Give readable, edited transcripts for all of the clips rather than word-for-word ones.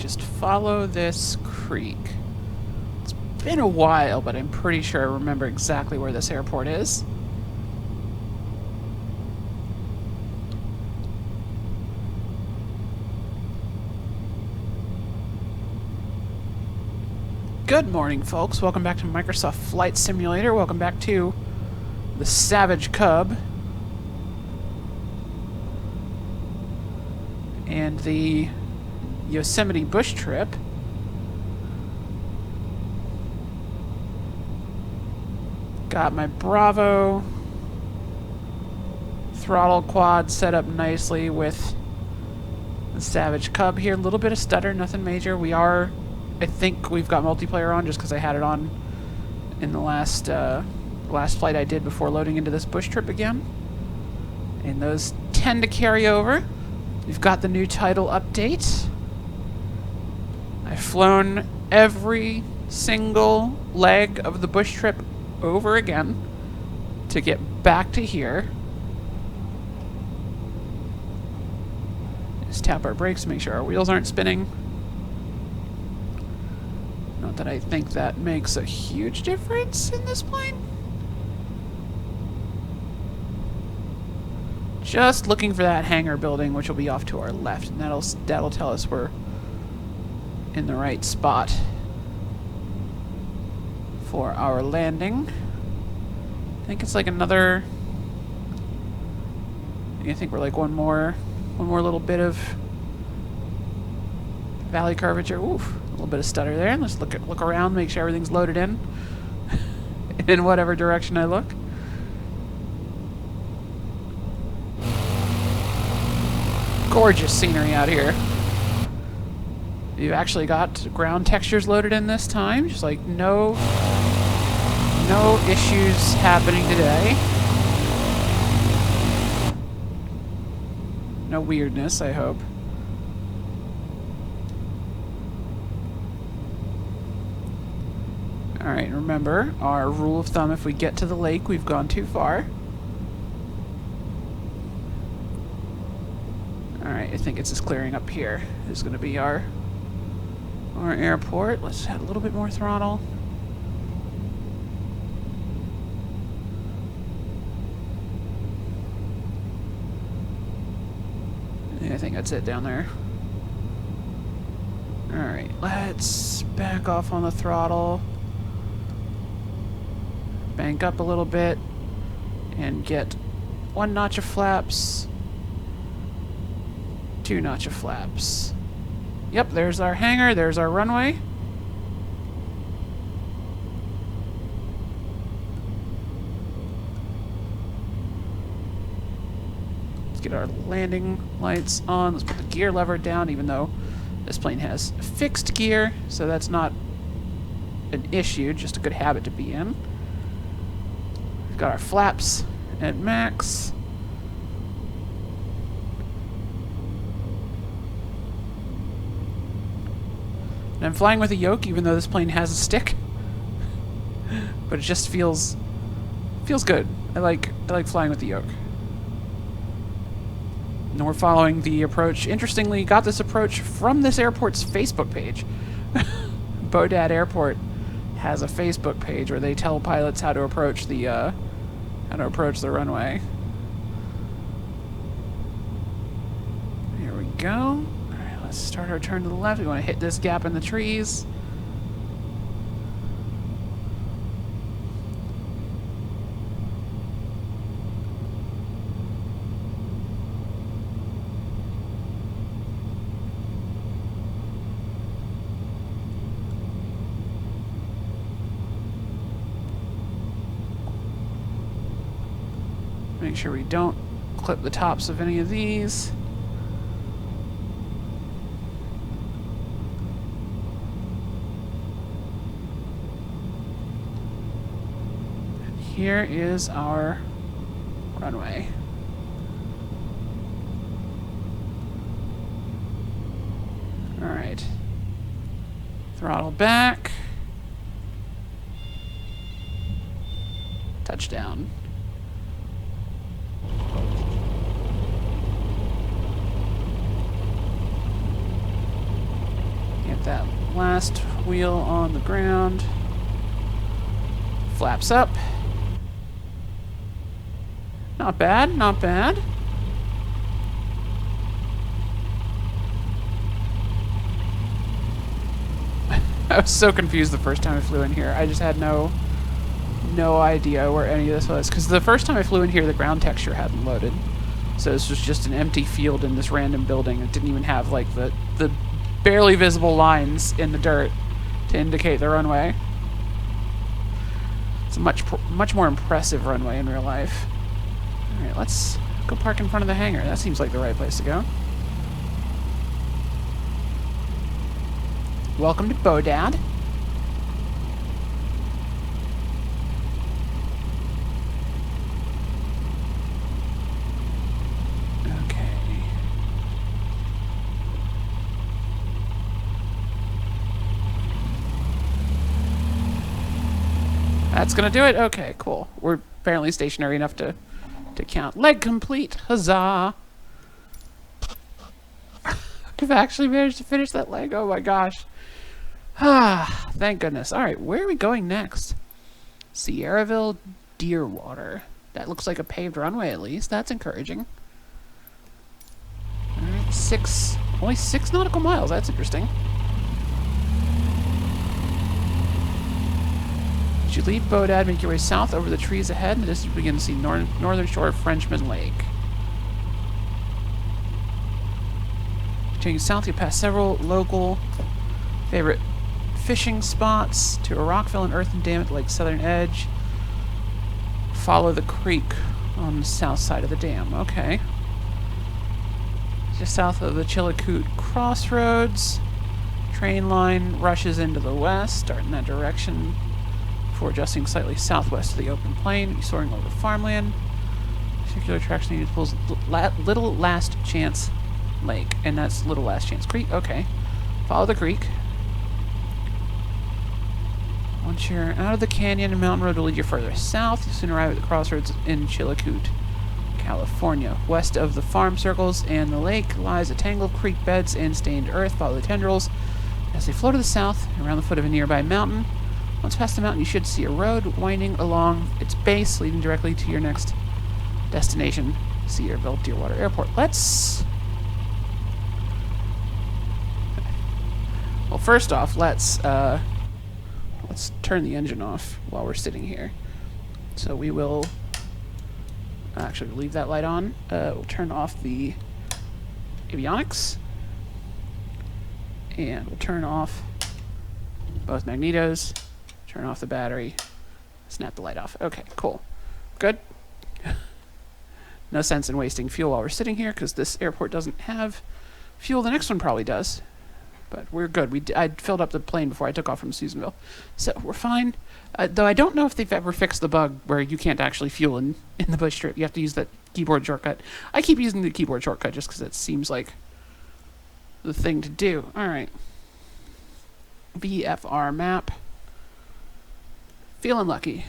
just follow this creek. It's been a while, but I'm pretty sure I remember exactly where this airport is. Good morning, folks. Welcome back to Microsoft Flight Simulator. Welcome back to the Savage Cub and the Yosemite bush trip. Got my Bravo throttle quad set up nicely with the Savage Cub here. A little bit of stutter, nothing major. I think we've got multiplayer on just because I had it on in the last flight I did before loading into this bush trip again. And those tend to carry over. We've got the new title update. I've flown every single leg of the bush trip over again to get back to here. Just tap our brakes to make sure our wheels aren't spinning. Not that I think that makes a huge difference in this plane. Just looking for that hangar building, which will be off to our left, and that'll tell us we're in the right spot for our landing. I think it's like another. I think we're like one more little bit of valley curvature. Oof. A little bit of stutter there. Let's look around, make sure everything's loaded in in whatever direction I look. Gorgeous scenery out here. You've actually got ground textures loaded in this time. Just like no issues happening today. No weirdness, I hope. Alright, remember, our rule of thumb, if we get to the lake, we've gone too far. Alright, I think it's just clearing up here. This is going to be our airport. Let's add a little bit more throttle. Yeah, I think that's it down there. Alright, let's back off on the throttle. Bank up a little bit and get 1 notch of flaps, 2 notch of flaps. Yep, there's our hangar, there's our runway. Let's get our landing lights on. Let's put the gear lever down, even though this plane has fixed gear, so that's not an issue, just a good habit to be in. Got our flaps at max. And I'm flying with a yoke, even though this plane has a stick. But it just feels good. I like flying with the yoke. And we're following the approach. Interestingly, got this approach from this airport's Facebook page. Bodad Airport has a Facebook page where they tell pilots how to approach the runway. Here we go. Alright, let's start our turn to the left. We want to hit this gap in the trees. Make sure we don't clip the tops of any of these. And here is our runway. All right. Throttle back. Touchdown. that last wheel on the ground. Flaps up. Not bad, not bad. I was so confused the first time I flew in here. I just had no idea where any of this was. Because the first time I flew in here, the ground texture hadn't loaded. So this was just an empty field in this random building. It didn't even have, like, the barely visible lines in the dirt to indicate the runway. It's a much more impressive runway in real life. Alright, let's go park in front of the hangar. That seems like the right place to go. Welcome to Bodad. Okay. That's gonna do it? Okay, cool. We're apparently stationary enough to count. Leg complete! Huzzah! I've actually managed to finish that leg. Oh my gosh. Ah, thank goodness. Alright, where are we going next? Sierraville, Deerwater. That looks like a paved runway at least. That's encouraging. Alright, only 6 nautical miles. That's interesting. As you leave Bodad, make your way south over the trees ahead, and this you begin to see northern shore of Frenchman Lake. Continuing south, you pass several local favorite fishing spots to a rockfill and earthen dam at the lake's southern edge. Follow the creek on the south side of the dam. Okay. Just south of the Chillicoot Crossroads. Train line rushes into the west, start in that direction before adjusting slightly southwest to the open plain, soaring over farmland. Circular traction needed pulls Little Last Chance Lake, and that's Little Last Chance Creek. Okay. Follow the creek. Once you're out of the canyon, a mountain road will lead you further south. You soon arrive at the crossroads in Chillicoot, California. West of the farm circles and the lake lies a tangle of creek beds and stained earth. Follow the tendrils as they flow to the south, around the foot of a nearby mountain. Once past the mountain, you should see a road winding along its base, leading directly to your next destination, Sierraville Deerwater Airport. Well, first off, let's turn the engine off while we're sitting here. So we will actually leave that light on. We'll turn off the avionics, and we'll turn off both magnetos, turn off the battery, snap the light off. Okay, cool. Good. No sense in wasting fuel while we're sitting here, because this airport doesn't have fuel. The next one probably does. But we're good. I filled up the plane before I took off from Susanville. So we're fine. Though I don't know if they've ever fixed the bug where you can't actually fuel in the bush strip. You have to use that keyboard shortcut. I keep using the keyboard shortcut just because it seems like the thing to do. Alright. VFR map. Feeling lucky.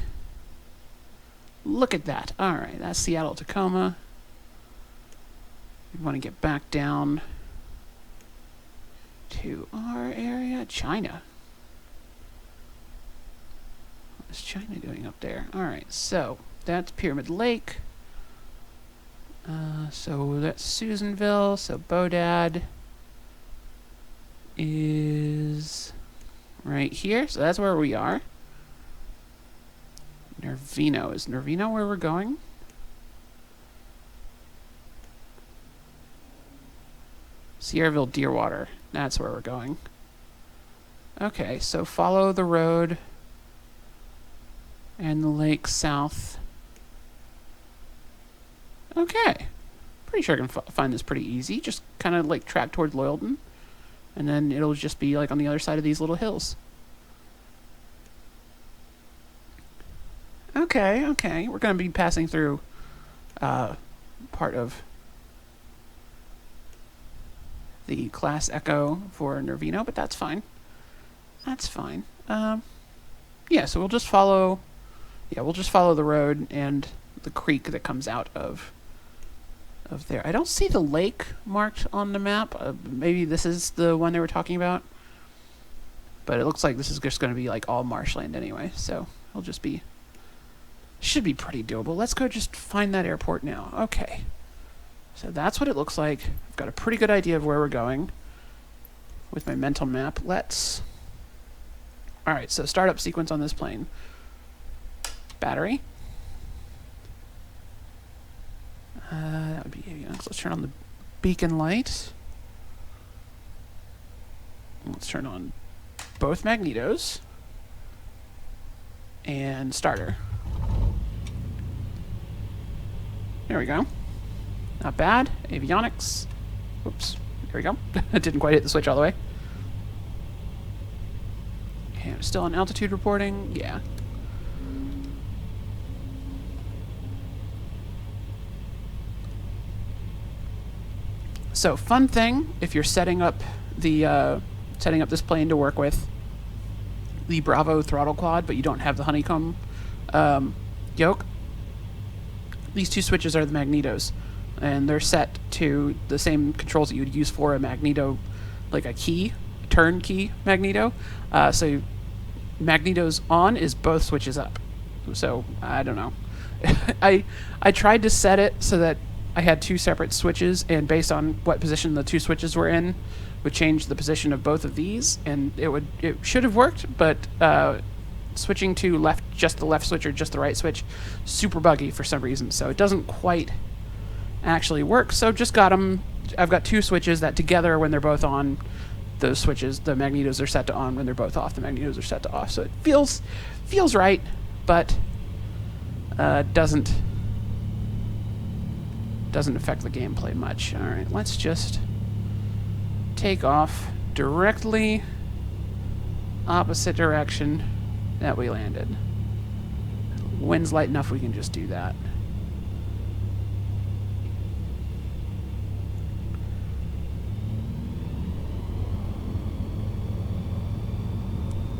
Look at that. Alright, that's Seattle, Tacoma. We want to get back down to our area. China. What is China doing up there? Alright, so that's Pyramid Lake. So that's Susanville. So Bodad is right here. So that's where we are. Nervino. Is Nervino where we're going? Sierraville Deerwater. That's where we're going. Okay, so follow the road and the lake south. Okay. Pretty sure I can find this pretty easy. Just kind of like track toward Loyalton. And then it'll just be like on the other side of these little hills. Okay, okay. We're going to be passing through part of the class echo for Nervino, but that's fine. That's fine. Yeah, so we'll just follow the road and the creek that comes out of there. I don't see the lake marked on the map. Maybe this is the one they were talking about. But it looks like this is just going to be like all marshland anyway, so it'll just be, should be pretty doable. Let's go just find that airport now. Okay. So that's what it looks like. I've got a pretty good idea of where we're going with my mental map. Let's... Alright, so startup sequence on this plane. Battery. That would be avionics. Let's turn on the beacon light. Let's turn on both magnetos. And starter. There we go. Not bad. Avionics. Oops. There we go. Didn't quite hit the switch all the way. Okay, I'm still on altitude reporting. Yeah. So, fun thing, if you're setting up the setting up this plane to work with the Bravo Throttle quad, but you don't have the Honeycomb yoke, these two switches are the magnetos, and they're set to the same controls that you would use for a magneto, like a key, turn key magneto. So magnetos on is both switches up. So I don't know. I tried to set it so that I had two separate switches, and based on what position the two switches were in, would change the position of both of these, and it should have worked, but switching to just the left switch or just the right switch, super buggy for some reason, so it doesn't quite actually work. So just got them. I've got two switches that together, when they're both on, those switches, the magnetos are set to on. When they're both off, the magnetos are set to off. So it feels right, but doesn't affect the gameplay much. All right, let's just take off directly opposite direction that we landed. Wind's light enough we can just do that.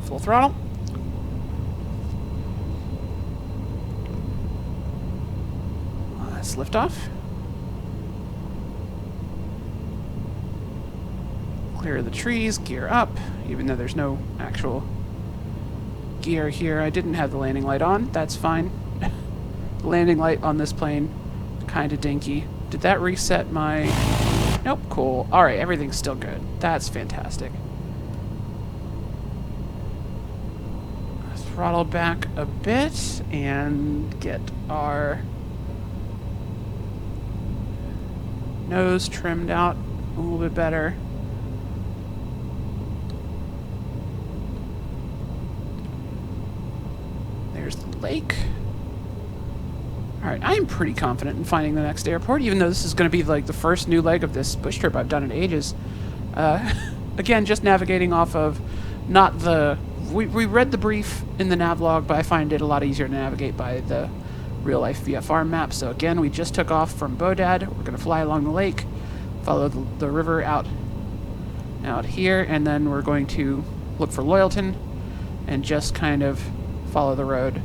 Full throttle. Let's lift off. Clear the trees, gear up, even though there's no actual gear here. I didn't have the landing light on. That's fine. The landing light on this plane, kind of dinky. Did that reset my... Nope, cool. Alright, everything's still good. That's fantastic. Throttle back a bit and get our nose trimmed out a little bit better. There's the lake. Alright, I am pretty confident in finding the next airport, even though this is going to be like the first new leg of this bush trip I've done in ages. Again, just navigating off of not the... We read the brief in the navlog, but I find it a lot easier to navigate by the real-life VFR map. So again, we just took off from Bodad. We're going to fly along the lake, follow the river out here, and then we're going to look for Loyalton and just kind of follow the road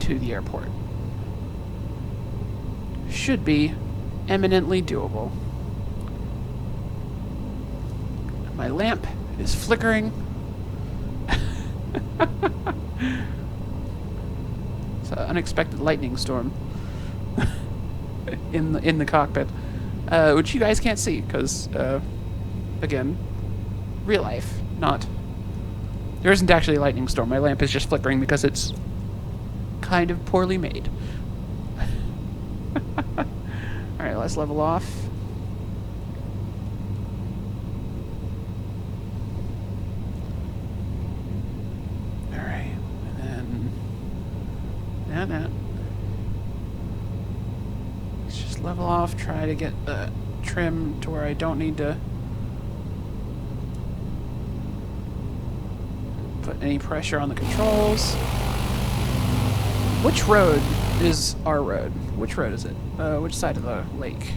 to the airport. Should be eminently doable. My lamp is flickering. It's an unexpected lightning storm in the cockpit, which you guys can't see because, again, real life, not. There isn't actually a lightning storm. My lamp is just flickering because it's kind of poorly made. All right, let's level off. That. Let's just level off, try to get the trim to where I don't need to put any pressure on the controls. Which road is our road? Which road is it? Which side of the lake?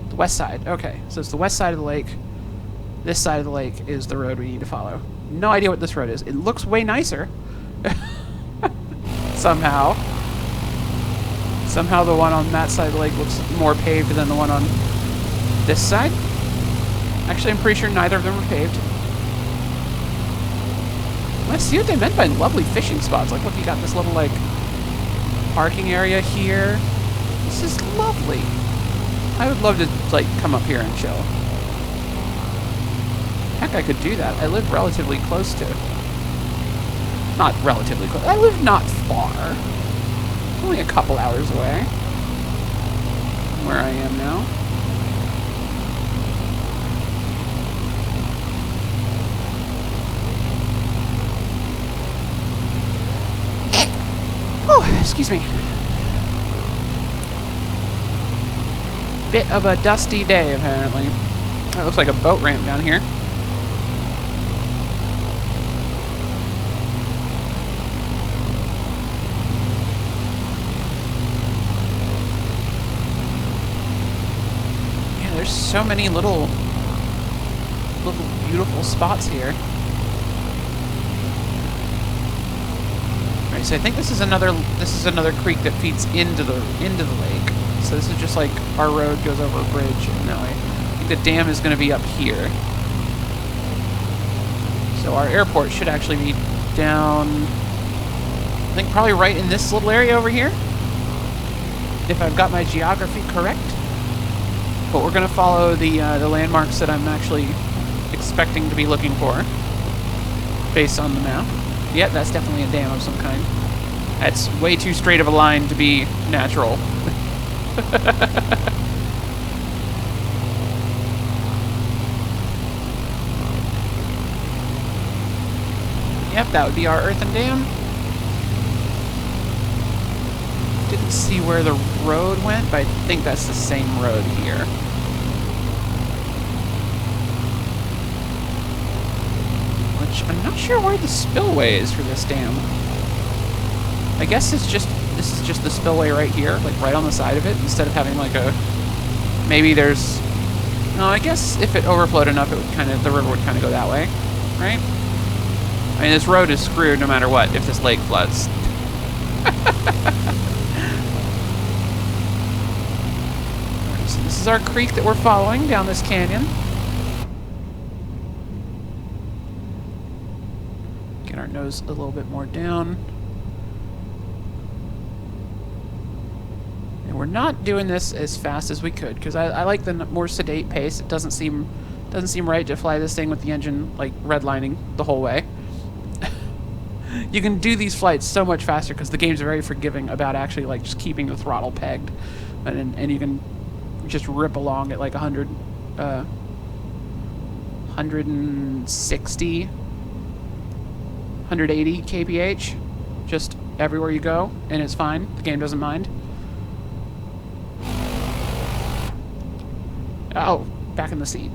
The west side. Okay, so it's the west side of the lake. This side of the lake is the road we need to follow. No idea what this road is. It looks way nicer. Somehow the one on that side of the lake looks more paved than the one on this side. Actually, I'm pretty sure neither of them are paved. Let's see what they meant by lovely fishing spots. Like, look, you got this little, like, parking area here. This is lovely. I would love to, like, come up here and chill. Heck, I could do that. I live relatively close to... Not relatively close. I live not far. Only a couple hours away from where I am now. Oh, excuse me. Bit of a dusty day, apparently. That looks like a boat ramp down here. Yeah, there's so many little beautiful spots here. Alright, so I think this is another creek that feeds into the lake. So this is just like our road goes over a bridge, and now I think the dam is going to be up here. So our airport should actually be down, I think probably right in this little area over here, if I've got my geography correct. But we're going to follow the landmarks that I'm actually expecting to be looking for, based on the map. Yeah, that's definitely a dam of some kind. That's way too straight of a line to be natural. Yep, that would be our earthen dam. Didn't see where the road went, but I think that's the same road here. Which I'm not sure where the spillway is for this dam. I guess this is just the spillway right here, like right on the side of it, instead of having like a, maybe there's, no, I guess if it overflowed enough, it would kind of, the river would kind of go that way, right? I mean, this road is screwed no matter what if this lake floods. Alright, so this is our creek that we're following down this canyon. Get our nose a little bit more down. And we're not doing this as fast as we could, because I like the more sedate pace. It doesn't seem right to fly this thing with the engine like redlining the whole way. You can do these flights so much faster because the game's very forgiving about actually like just keeping the throttle pegged, and you can just rip along at like 160, 180 kph, just everywhere you go, and it's fine. The game doesn't mind. Oh, back in the seat.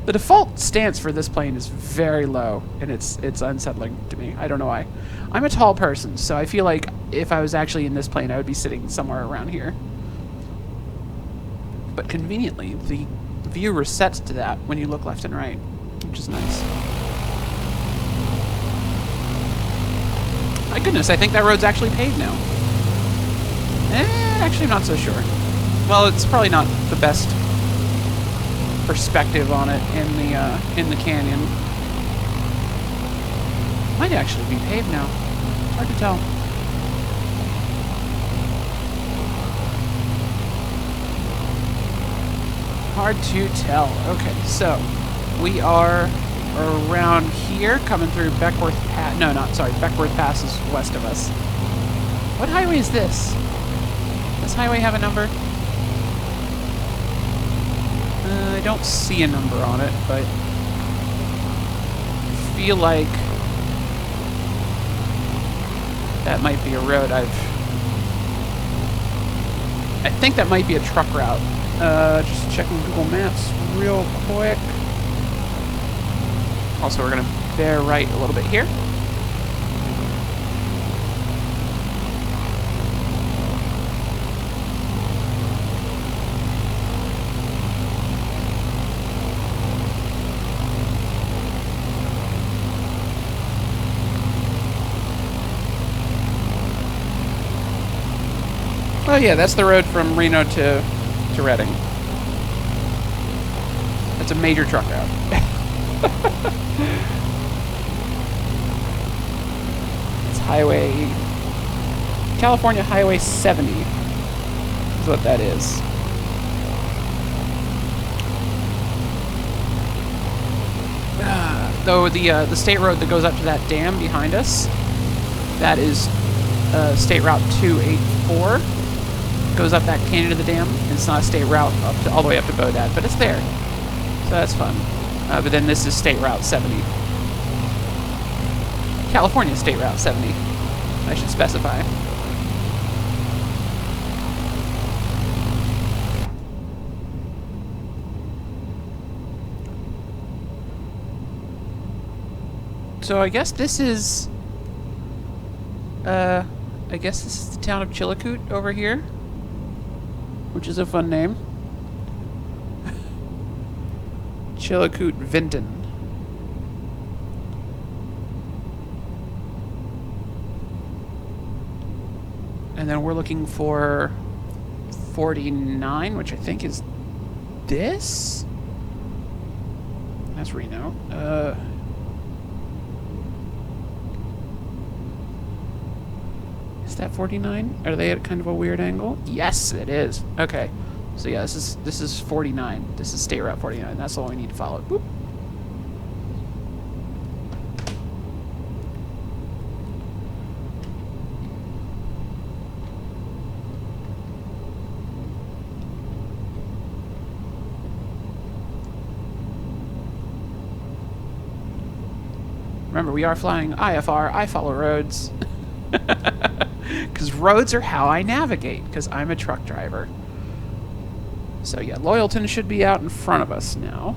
The default stance for this plane is very low, and it's unsettling to me. I don't know why. I'm a tall person, so I feel like if I was actually in this plane, I would be sitting somewhere around here. But conveniently, the view resets to that when you look left and right, which is nice. My goodness, I think that road's actually paved now. Actually, I'm not so sure. Well, it's probably not the best perspective on it in the canyon. Might actually be paved now. Hard to tell. Hard to tell. Okay, so we are around here, coming through Beckworth Pass. No, not sorry. Beckworth Pass is west of us. What highway is this? Does this highway have a number? I don't see a number on it, but I feel like that might be a road I think that might be a truck route. Just checking Google Maps real quick. Also, we're going to bear right a little bit here. Oh yeah, that's the road from Reno to Reading. it's a major truck route. It's California Highway 70 is what that is. Though the state road that goes up to that dam behind us, that is State Route 284. Goes up that canyon to the dam. And it's not a state route all the way up to Bodad, but it's there. So that's fun. But then this is State Route 70. California State Route 70, I should specify. So I guess this is the town of Chillicoot over here, which is a fun name. Chillicoot, Vinton. And then we're looking for 49, which I think is this? That's Reno. Is that 49? Are they at kind of a weird angle? Yes, it is. Okay. So yeah, this is 49. This is State Route 49. That's all we need to follow. Boop. Remember, we are flying IFR. I follow roads. Because roads are how I navigate, because I'm a truck driver. So yeah, Loyalton should be out in front of us now.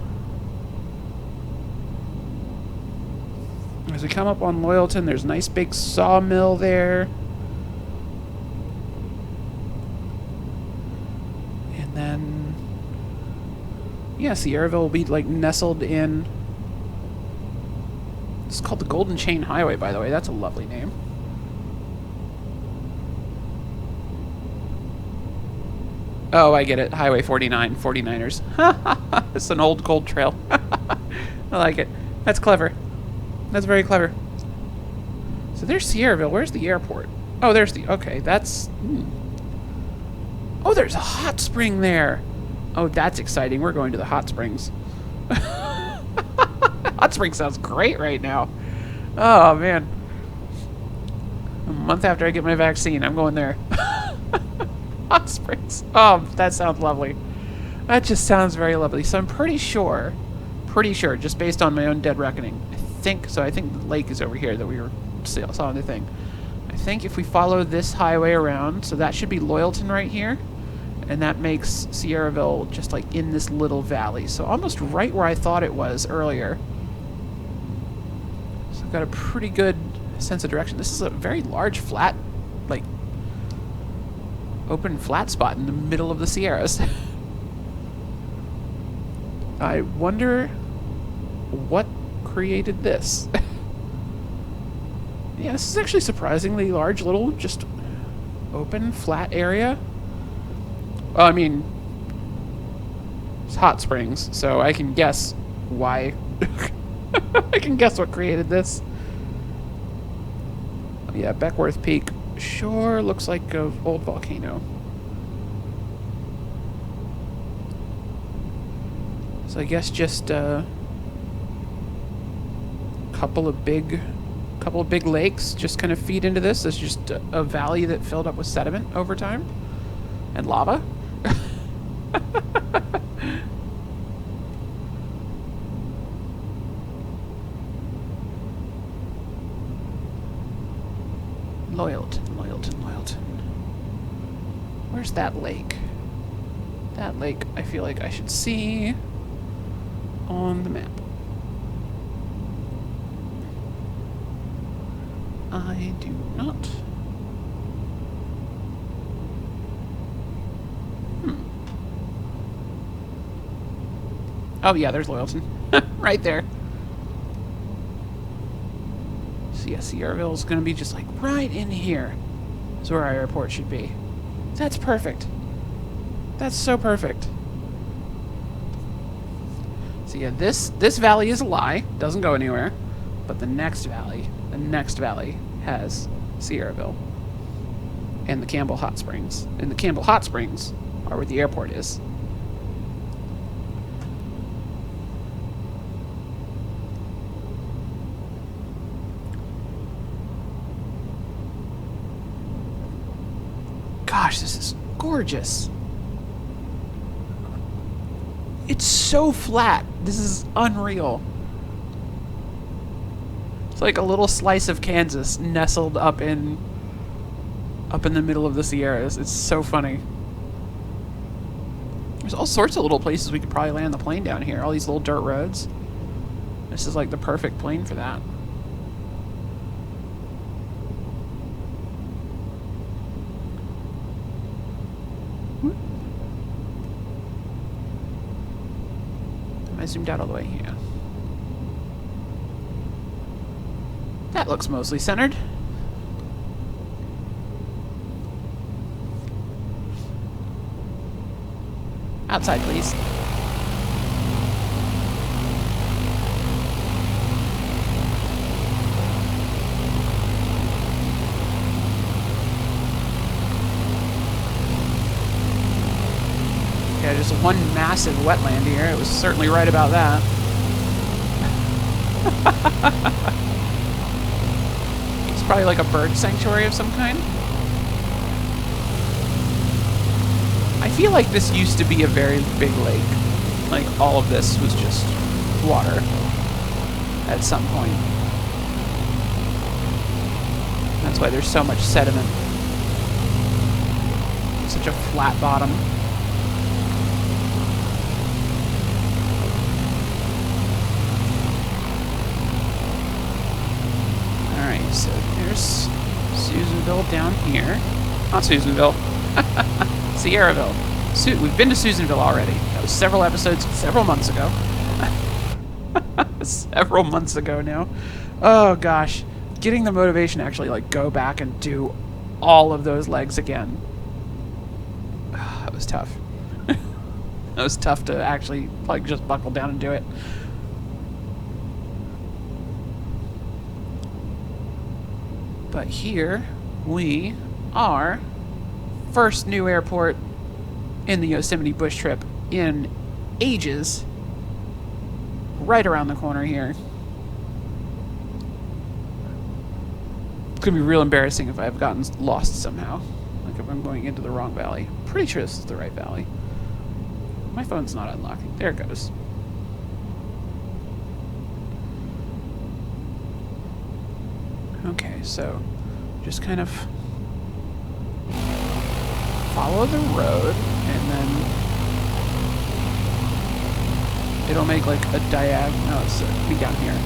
As we come up on Loyalton, there's a nice big sawmill there. And then, yeah, Sierraville will be like nestled in. It's called the Golden Chain Highway, by the way. That's a lovely name. Oh, I get it. Highway 49, 49ers. It's an old gold trail. I like it. That's clever. That's very clever. So there's Sierraville. Where's the airport? Oh, there's the... Okay, that's... Oh, there's a hot spring there. Oh, that's exciting. We're going to the hot springs. Hot spring sounds great right now. Oh, man. A month after I get my vaccine, I'm going there. Hot springs. Oh, that sounds lovely. That just sounds very lovely. So I'm pretty sure, just based on my own dead reckoning, I think the lake is over here that we saw in the thing. I think if we follow this highway around, so that should be Loyalton right here, and that makes Sierraville just like in this little valley. So almost right where I thought it was earlier. So I've got a pretty good sense of direction. This is a very large flat, like, open flat spot in the middle of the Sierras. I wonder what created this. Yeah, this is actually surprisingly large, little, just open, flat area. Well, I mean, it's hot springs, so I can guess why. I can guess what created this. Yeah, Beckworth Peak sure looks like an old volcano. So I guess just a couple of big lakes just kind of feed into this. It's just a valley that filled up with sediment over time and lava. Loyalton. Where's that lake? That lake, I feel like I should see on the map. I do not. Oh yeah, there's Loyalton. Right there. So yeah, Sierraville's gonna be just like right in here. Is where our airport should be. That's perfect. That's so perfect. So yeah, this valley is a lie. Doesn't go anywhere. But the next valley has Sierraville and the Campbell Hot Springs. And the Campbell Hot Springs are where the airport is. Gosh, this is gorgeous. It's so flat. This is unreal. It's like a little slice of Kansas nestled up in the middle of the Sierras. It's so funny. There's all sorts of little places we could probably land the plane down here. All these little dirt roads. This is like the perfect plane for that. I zoomed out all the way here. That looks mostly centered. Outside, please. Yeah, just one massive wetland here. It was certainly right about that. It's probably like a bird sanctuary of some kind. I feel like this used to be a very big lake. Like all of this was just water at some point. That's why there's so much sediment. Such a flat bottom. Alright, so there's Susanville down here. Not Susanville. Sierraville. We've been to Susanville already. That was several episodes, several months ago. Several months ago now. Oh gosh. Getting the motivation to actually like go back and do all of those legs again. That was tough. That was tough to actually like just buckle down and do it. But here we are. First new airport in the Yosemite bush trip in ages. Right around the corner here. It's gonna be real embarrassing if I've gotten lost somehow. Like if I'm going into the wrong valley. Pretty sure this is the right valley. My phone's not unlocking. There it goes. Okay, so just kind of follow the road, and then it'll make like a diagonal. No, it's be down here.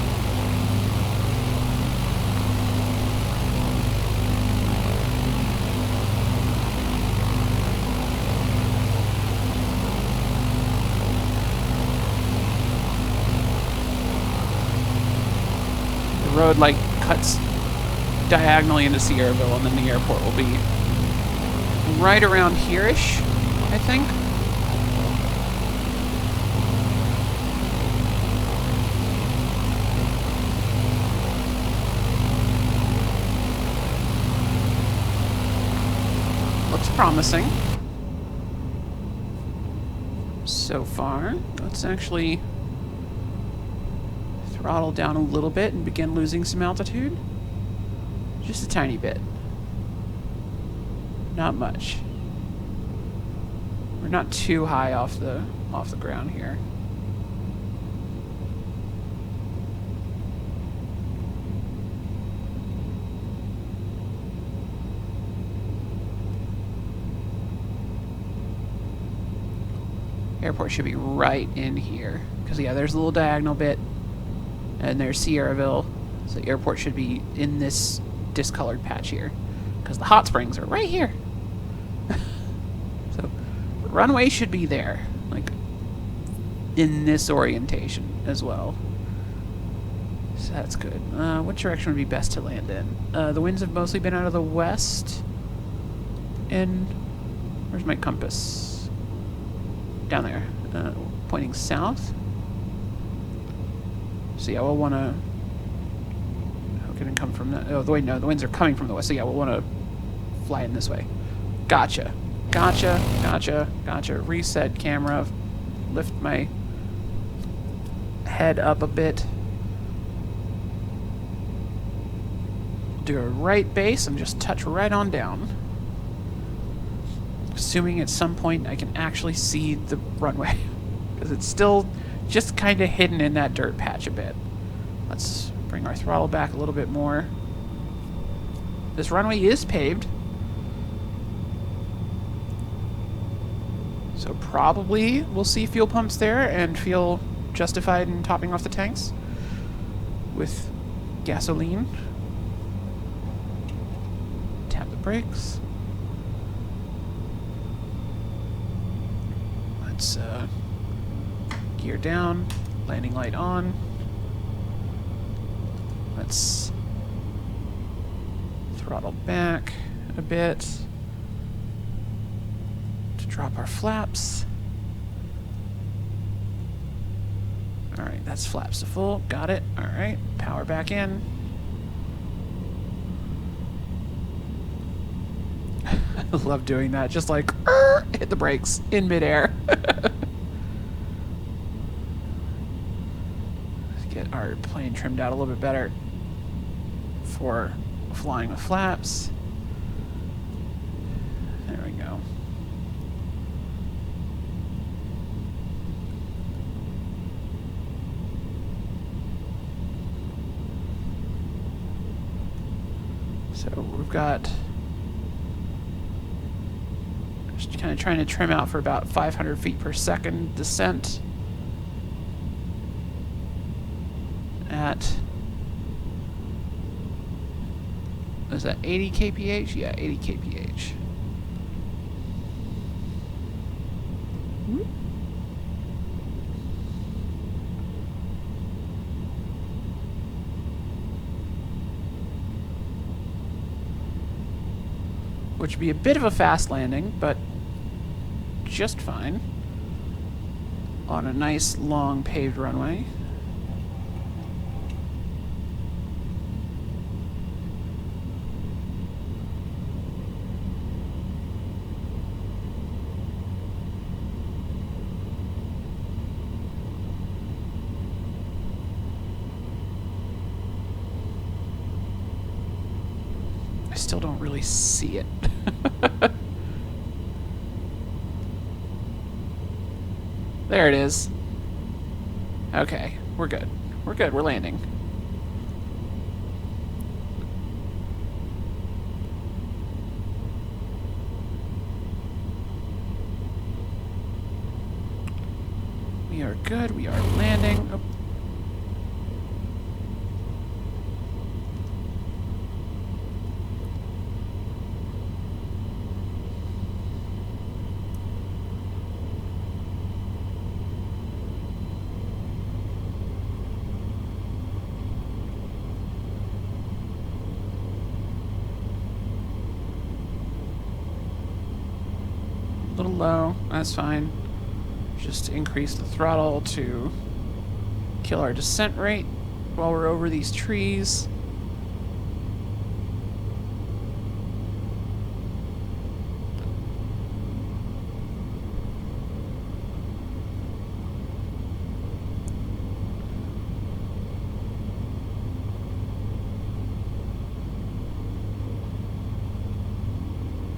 The road like cuts diagonally into Sierraville, and then the airport will be right around here-ish, I think. Looks promising. So far. Let's actually throttle down a little bit and begin losing some altitude. Just a tiny bit. Not much. We're not too high off the ground here. Airport should be right in here. Because yeah, there's a little diagonal bit. And there's Sierraville. So the airport should be in this discolored patch here. Because the hot springs are right here. So the runway should be there, like in this orientation as well. So that's good. What direction would be best to land in? The winds have mostly been out of the west. And where's my compass? Down there, pointing south. So yeah, we'll want to... How can it come from that? Oh, wait, no, the winds are coming from the west. So yeah, we'll want to fly in this way. Gotcha. Gotcha. Gotcha. Gotcha. Reset camera. Lift my head up a bit. Do a right base and just touch right on down. Assuming at some point I can actually see the runway. Because it's still just kind of hidden in that dirt patch a bit. Let's bring our throttle back a little bit more. This runway is paved. So probably we'll see fuel pumps there and feel justified in topping off the tanks with gasoline. Tap the brakes. Let's gear down, landing light on. Let's throttle back a bit to drop our flaps. Alright, that's flaps to full. Got it. Alright, power back in. I love doing that. Just like, hit the brakes in midair. Let's get our plane trimmed out a little bit better for flying with flaps. There we go. So we've got... Just kind of trying to trim out for about 500 feet per second descent at, is that 80 kph? Yeah, 80 kph. Which would be a bit of a fast landing, but just fine on a nice long paved runway. I still don't really see it. There it is. Okay, we're good. We're good, we're landing. We are good, we are landing. Oh. A little low, that's fine. Just increase the throttle to kill our descent rate while we're over these trees.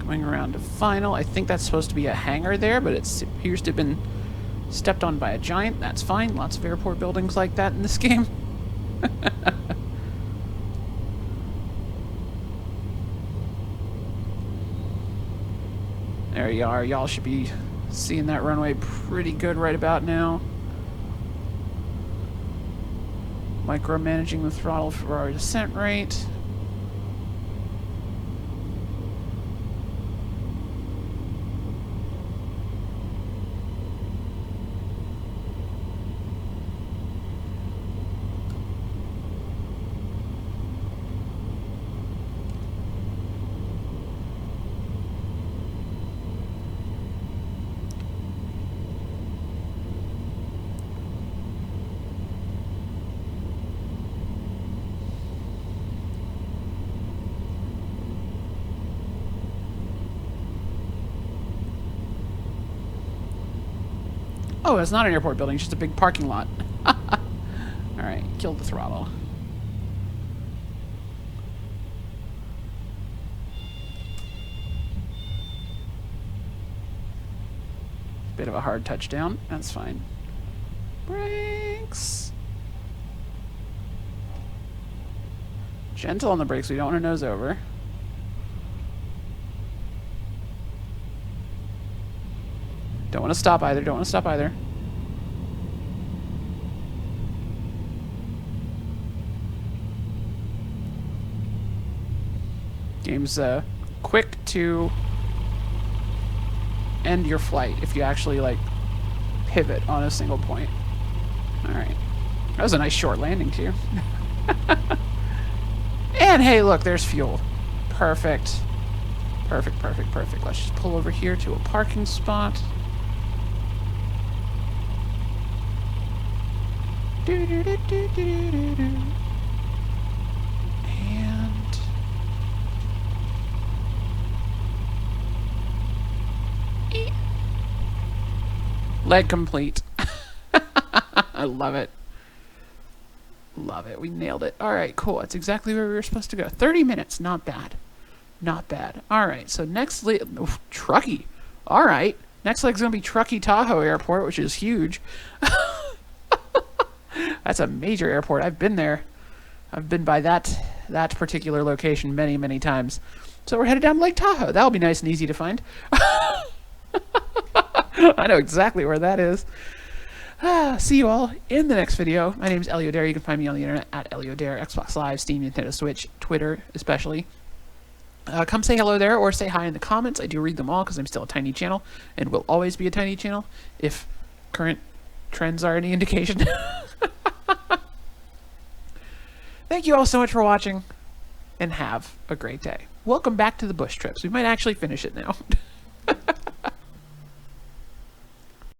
Going around to final. I think that's supposed to be a hangar there, but it appears to have been stepped on by a giant. That's fine. Lots of airport buildings like that in this game. There you are. Y'all should be seeing that runway pretty good right about now. Micromanaging the throttle for our descent rate. Oh, it's not an airport building, it's just a big parking lot. Alright, killed the throttle. Bit of a hard touchdown. That's fine. Brakes. Gentle on the brakes. We don't want to nose over. Don't want to stop either. Don't want to stop either. Game's quick to end your flight if you actually like pivot on a single point. Alright. That was a nice short landing too. And hey, look, there's fuel. Perfect. Perfect, perfect, perfect. Let's just pull over here to a parking spot. And leg complete. I love it. Love it. We nailed it. All right, cool. That's exactly where we were supposed to go. 30 minutes. Not bad. Not bad. All right, so next Truckee. All right. Next leg's going to be Truckee Tahoe Airport, which is huge. That's a major airport. I've been there. I've been by that particular location many, many times. So we're headed down Lake Tahoe. That'll be nice and easy to find. I know exactly where that is. See you all in the next video. My name is Eliodare. You can find me on the internet at Eliodare, Xbox Live, Steam, Nintendo Switch, Twitter especially. Come say hello there or say hi in the comments. I do read them all because I'm still a tiny channel and will always be a tiny channel if current trends are any indication. Thank you all so much for watching and have a great day. Welcome back to the Bush Trips. We might actually finish it now.